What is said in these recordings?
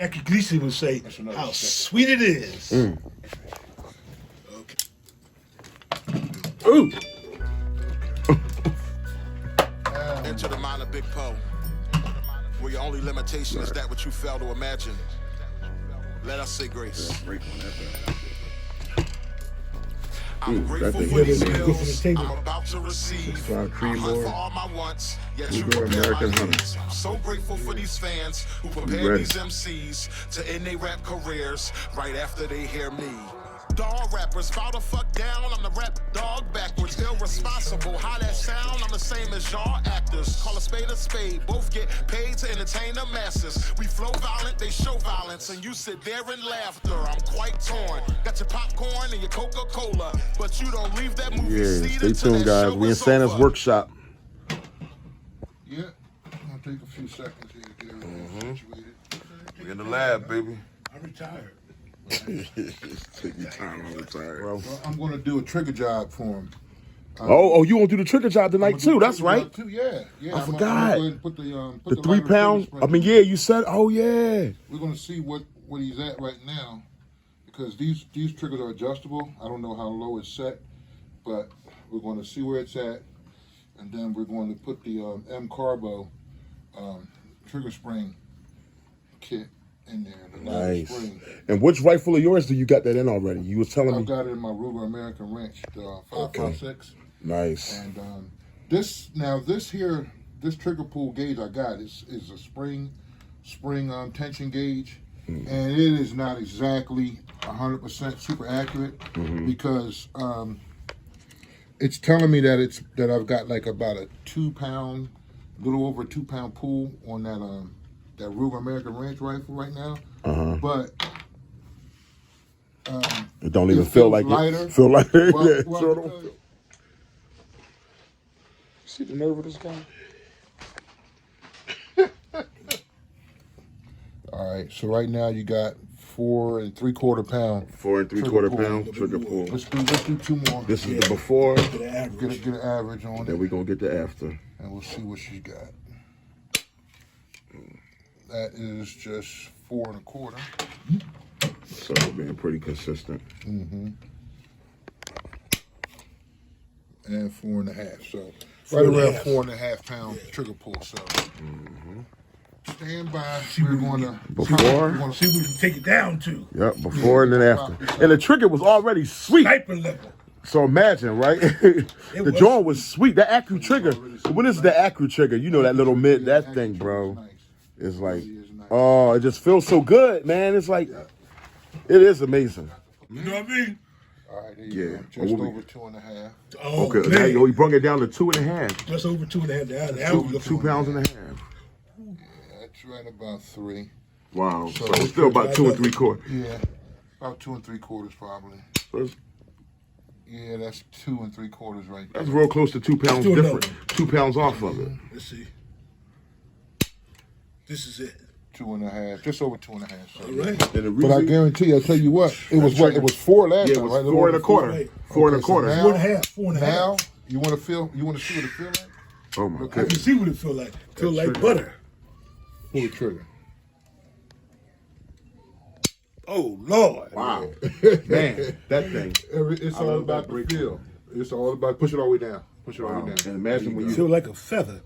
Jackie Gleason would say how sweet it is. Okay. Ooh. Enter the mind of Big Poe, where your only limitation is that which you fail to imagine. Let us say grace. I'm grateful for these meals I'm about to receive. I hunt for all my wants, yet you prepare my needs. I'm so grateful for these fans who prepare these MCs to end their rap careers right after they hear me. Dog rappers, bow the fuck down, I'm the rap dog backwards. Irresponsible, how that sound, I'm the same as y'all actors. Call a spade, both get paid to entertain the masses. We flow violent, they show violence, and you sit there in laughter. I'm quite torn, got your popcorn and your Coca-Cola, but you don't leave that movie seated. Stay tuned, guys. We in Santa's workshop. Yeah, I'll take a few seconds here to get everything situated. We in the lab, baby. I'm retired. Take your time, I'm retired. Well, I'm going to do a trigger job for him. You want to do the trigger job tonight too? That's right. Too. Yeah. I forgot. Put the 3 pounds. I mean, yeah, you said. Oh yeah. We're going to see what he's at right now, because these triggers are adjustable. I don't know how low it's set, but we're going to see where it's at, and then we're going to put the M Carbo trigger spring kit in there. Nice. And which rifle of yours do you got that in already? You was telling me. I've got it in my Ruger American Wrench, the 5.56. Nice. And this trigger pull gauge I got is a spring tension gauge, and it is not exactly 100% super accurate because it's telling me that I've got like about a 2 pound, little over 2 pound pull on that Ruger American Ranch rifle right now, but it don't even feel like lighter. Feel like it. Well, See the nerve of this guy? All right, so right now you got 4 3/4 pound. 4 3/4 pound trigger pull. Let's do 2 more. This is the before. Get an average on it. Then we're gonna get the after. And we'll see what she's got. That is just 4 1/4. So we're being pretty consistent. And 4 1/2. So right around 4 1/2 pound trigger pull. So stand by. We're going to See what we can take it down to. Yep, before and then after. And the trigger was already sweet. Sniper level. So imagine, right? The joint was sweet. That Accu trigger. When is the Accu trigger? You know that little that thing, bro. It's like, oh, it just feels so good, man. It's like, it is amazing. You know what I mean? All right, there you go. Just over 2 1/2. Oh, okay, man. now you brought it down to 2 1/2. Just over 2 1/2. 2 pounds and a half. Yeah, that's right about 3. Wow. So it's still about 2 3/4. Yeah, about 2 3/4 probably. Yeah, that's 2 3/4 right there. That's real close to 2 pounds different. 2 pounds off of it. Let's see. This is it. 2 1/2, just over 2 1/2. So. All right. But I guarantee you, I'll tell you what, it was 4 last time, right? 4 1/4. 4 1/4. 4 1/2. 4 1/2. Now, you want to see what it feels like? Oh my I goodness. can see what it feel like. Feel like butter. Pull the trigger. Oh Lord. Wow. Man, that thing. It's all about the feel. It's all about, push it all the way down. Push it all the way down. And imagine when you Feel like a feather.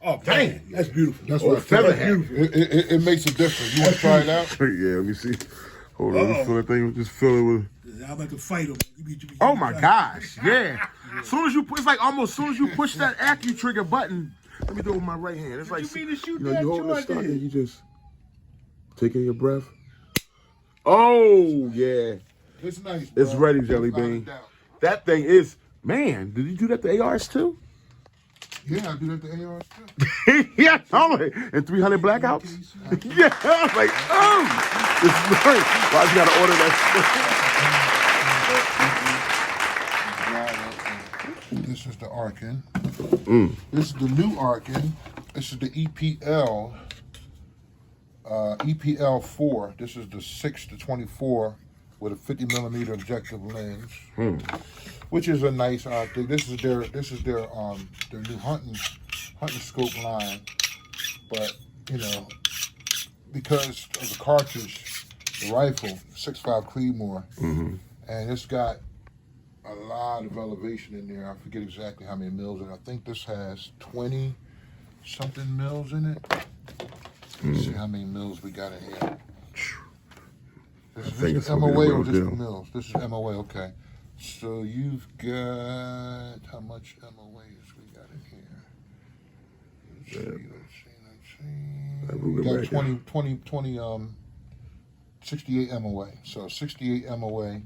Oh man, that's beautiful. That's what feather it makes a difference. You want to try it out? Yeah, let me see. Hold on, you feel that thing? Just feel it with. I'm like a fighter. Oh my gosh, yeah. Soon as you, it's like almost soon as you push that Accu trigger button. Let me do it with my right hand. It's like you mean to shoot you know, that you hold the joint stock in? and you just taking your breath. Oh yeah, It's nice. it's bro. ready, Jellybean. That thing is, man. Did you do that to ARs too? Yeah, I do that to ARs too. Yeah, totally. And 300 blackouts. Yeah, I was like, oh, it's great. Why you gotta order that? This is the Arken. This is the new Arken. This is the EPL. EPL 4. This is the 6-24 with a 50mm objective lens, which is a nice optic. This is their new hunting scope line. But you know, because of the cartridge, the rifle, 6.5 Creedmoor, and it's got a lot of elevation in there. I forget exactly how many mils, and I think this has 20 something mils in it. Let's see how many mils we got in here. This is MOA or just the mils? This is MOA, okay. So you've got, how much MOAs we got in here? Let's see. We got 68 MOA. So 68 MOA,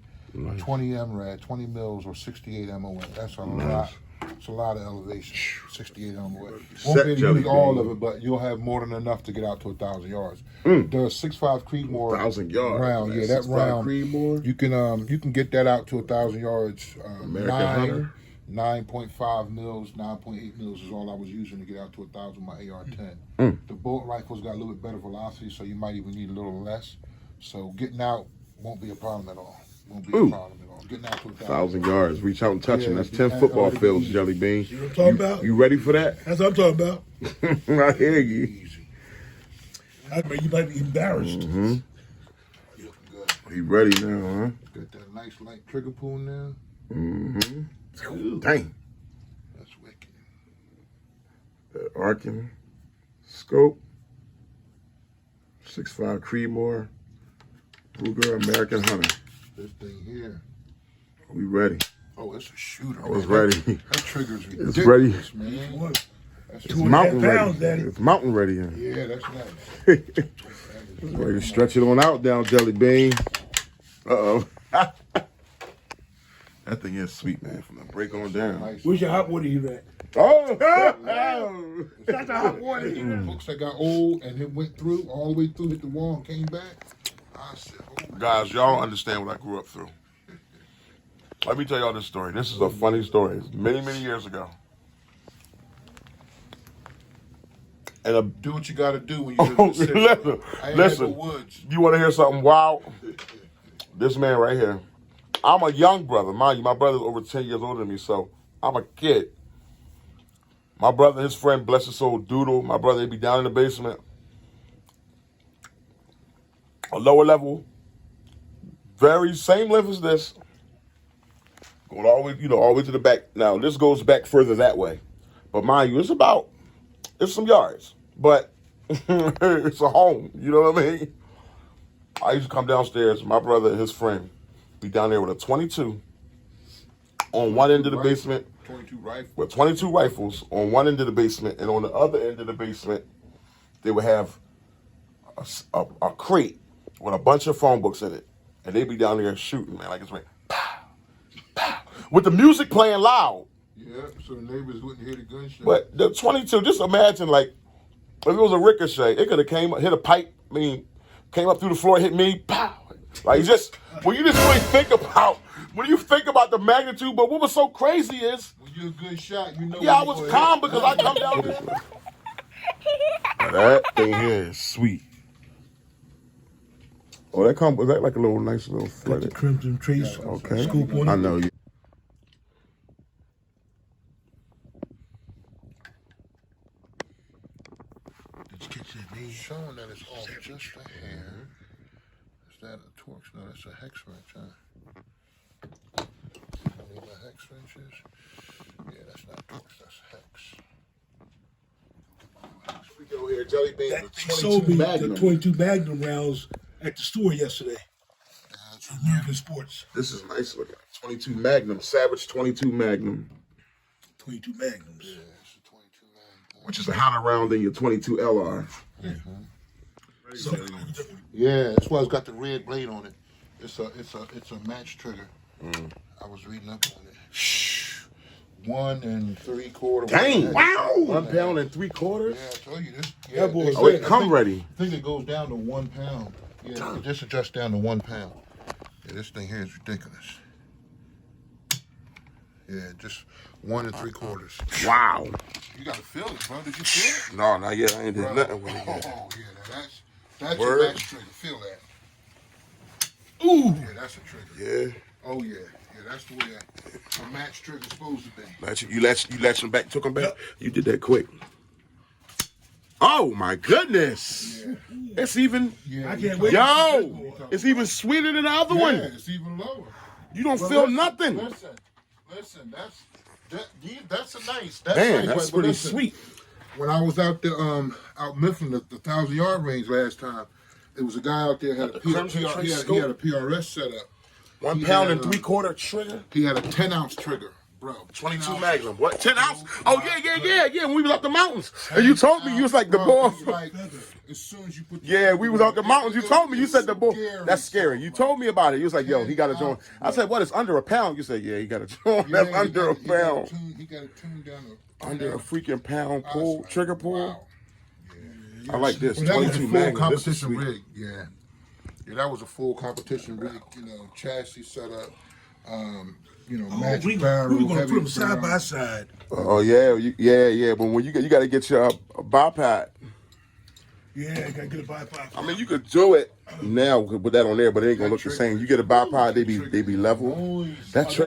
20 MRAD, 20 mils or 68 MOA. That's a lot. It's a lot of elevation. 68 MOA. Won't be able to use all of it, but you'll have more than enough to get out to 1,000 yards. The 6.5 Creedmoor 1,000 yards round, yeah, that round. Creedmoor? You can get that out to 1,000 yards. American Hunter? 9.5 mils, 9.8 mils is all I was using to get out to 1,000 with my AR-10. The bullet rifle's got a little bit better velocity, so you might even need a little less. So getting out won't be a problem at all. Won't be a problem at all. Getting out to 1,000 yards. Reach out and touch him. That's 10 football fields, Jellybean. You know what I'm talking about? You ready for that? That's what I'm talking about. I hear you. Easy. You might be embarrassed. You looking good. You ready now, huh? Got that nice light trigger pull now. Dang. That's wicked. The Arken scope. 6.5 Creedmoor. Ruger American Hunter. This thing here. We ready. Oh, it's a shooter. I was man. ready. That trigger's ridiculous, It's ready. man. That's It's mountain pounds, ready. Daddy. It's mountain ready. Huh? Yeah, that's nice. Ready to stretch it on out down, Jellybean. Uh-oh. That thing is sweet, man. From the break on down. Nice. Where's your hot water you at? Oh! That's the hot water. Folks that got old and it went through, all the way through, hit the wall and came back. I said, oh my Guys, y'all don't understand what I grew up through. Let me tell y'all this story. This is a funny story. It's many, many years ago. And do what you got to do when you live in the city. listen, Woods. you want to hear something wild? This man right here. I'm a young brother. Mind you, my brother's over 10 years older than me, so I'm a kid. My brother and his friend, bless his soul, Doodle, my brother, they'd be down in the basement. A lower level, very same level as this. Going all the way, all the way to the back. Now, this goes back further that way. But mind you, it's some yards. But it's a home, you know what I mean? I used to come downstairs, my brother and his friend, be down there with a 22 on one end of the basement. 22 rifle. With 22 rifles on one end of the basement, and on the other end of the basement, they would have a crate with a bunch of phone books in it. And they'd be down there shooting, man, like it's like, pow, pow, with the music playing loud. Yeah, so the neighbors wouldn't hear the gunshot. But the 22, just imagine, like, if it was a ricochet, it could have hit a pipe, came up through the floor, hit me, pow. Like, when you just really think about the magnitude, but what was so crazy is, when you're a good shot, you know. yeah, I was calm because I come down there. That thing here is sweet. Oh, was that like a little nice little Got the flooded? crimson trace. Okay. Scoop on it. I know you. Showing that it's off just a hair. Is that a Torx? No, that's a hex wrench, huh? I mean, the hex wrenches. Yeah, that's not Torx, that's hex. We go here, Jellybean. That they sold me the 22 Magnum rounds at the store yesterday. From American Sports. This is nice looking. 22 Magnum, Savage 22 Magnum. 22 Magnums. Yeah, it's a 22 Magnum. Which is a hotter round than your 22 LR. So, Yeah, that's why it's got the red blade on it. It's a match trigger. I was reading up on it. 1 3/4. Dang! Wow! 1 pound and 3/4. Yeah, I told you this. Yeah, That boy- Oh, it come ready. I think it goes down to 1 pound. Yeah, it just adjusts down to 1 pound. Yeah, this thing here is ridiculous. Yeah, just 1 3/4. Wow. You gotta feel it, bro. Did you feel it? No, not yet. I ain't did Bro. nothing with it Oh, yet. yeah, now that's Word. your match trigger. Feel that. ooh, Yeah, that's a trigger. Yeah. Oh yeah, yeah, that's the way a match trigger's supposed to be. You latched him back, took him back. You did that quick. Oh my goodness! It's even I can't wait. yo. It's even sweeter than the other one. it's even lower. You don't But feel listen, nothing. Listen, that's a nice. That's Damn, nice, that's but pretty listen, sweet. When I was out there, out Mifflin, the 1,000-yard range last time, there was a guy out there had a Crimson Trace he had a PRS set up. 1 He pound had, and 3/4 trigger. He had a 10-ounce trigger, bro. 22 Magnum. What? 10 ounce? Oh yeah. When we was up the mountains, and you told me you was like the Bro, ball. it's like, as soon as you put Yeah, we was out the mountains. You told me. You said the bull. scary. That's scary. You told me about it. You was like, yo, he got a joint. I said, what? It's under a pound. You said, yeah, he got a joint. Yeah, That's under a pound. He got it tuned down. Under a freaking pound pull, trigger pull. Wow. I like this. Well, that was a 22 full Magnum. This is competition sweet. rig. Yeah, that was a full competition rig. Chassis setup. Matching barrel. We were gonna put them heavy side by barrel. side. Oh yeah. But when you got to get your bipod. Yeah, gotta get a bipod. I mean, you could do it now. We could put that on there, but it ain't gonna look the same. You get a bipod, they be level. That